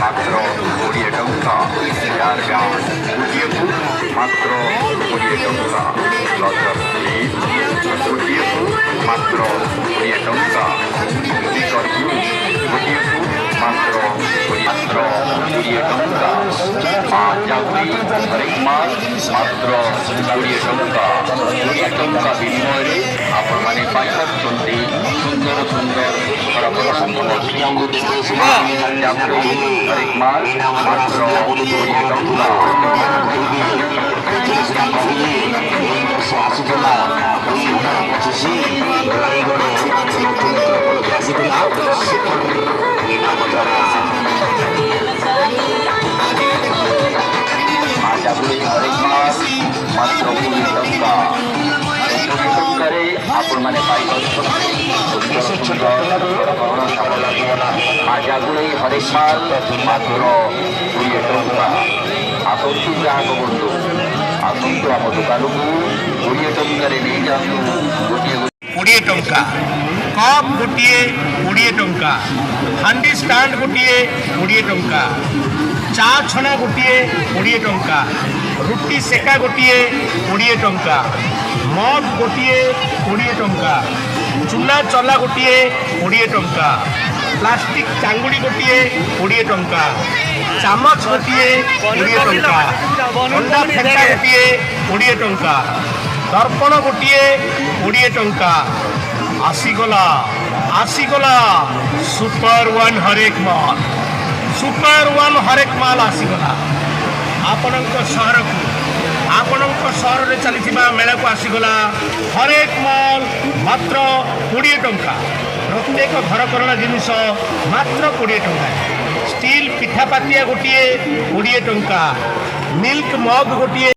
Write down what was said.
মাত্র 20 টঙ্কা। জারগা গোটিয়ে ফুট মাত্র 20 টঙ্কা। লজর still গোটিয়ে foot মাত্র 20 টঙ্কা। শিকর গোটিয়ে ফুট মাত্র 20 টঙ্কা। চাকরি হরেক মাল মাত্র 20 টঙ্কা। 20 টঙ্কা বিনিময়ে আপনার পাইপাচ্ছন্তি সুন্দর সুন্দর সরবরাহ সামগ্রী। চাকরি হরেক মাল মাত্র 20 টঙ্কা। চাকরি হরেক মাল মাত্র 20 টঙ্কা। 20 টঙ্কারে আপনার পাইপাচ্ছন্তি আজাগুড়ি হরেক মাল মাত্র 20 টঙ্কা। আসন্তু গ্রাহক বন্ধু আসন্তু ଆମ ଦୋକାନକୁ 20 ଟଙ୍କାରେ ନେଇଯାଆନ୍ତୁ। ଗୋଟିଏ 20 ଟଙ୍କା। କପ୍ ଗୋଟିଏ 20 ଟଙ୍କା। ହାଣ୍ଡି ଷ୍ଟାଣ୍ଡ ଗୋଟିଏ 20 ଟଙ୍କା। ଚା ଛଣା ଗୋଟିଏ 20 ଟଙ୍କା। ରୁଟି ସେକା ଗୋଟିଏ 20 ଟଙ୍କା। ମଗ୍ ଗୋଟିଏ 20 ଟଙ୍କା। ଚୁନା ଚଲା ଗୋଟିଏ 20 ଟଙ୍କା। ପ୍ଲାଷ୍ଟିକ୍ ଚାଙ୍ଗୁଡ଼ି ଗୋଟିଏ 20 ଟଙ୍କା। ଚାମଚ ଗୋଟିଏ 20 ଟଙ୍କା। ଅଣ୍ଡା ଫେଣ୍ଟା ଗୋଟିଏ 20 ଟଙ୍କା। ଦର୍ପଣ ଗୋଟିଏ 20 ଟଙ୍କା। ଆସିଗଲା ସୁପର ୱାନ୍ ହରେକ ମାଲ। ସୁପର ୱାନ୍ ହରେକ ମାଲ ଆସିଗଲା ଆପଣଙ୍କ ସହରକୁ। ଆପଣଙ୍କ ସହରରେ ଚାଲିଥିବା ମେଳାକୁ ଆସିଗଲା ହରେକ ମାଲ ମାତ୍ର 20 ଟଙ୍କା। ପ୍ରତ୍ୟେକ ଘରକରଣା ଜିନିଷ ମାତ୍ର 20 ଟଙ୍କା। ଷ୍ଟିଲ୍ ପିଠାପାତିଆ ଗୋଟିଏ 20 ଟଙ୍କା। ମିଲ୍କ ମଗ୍ ଗୋଟିଏ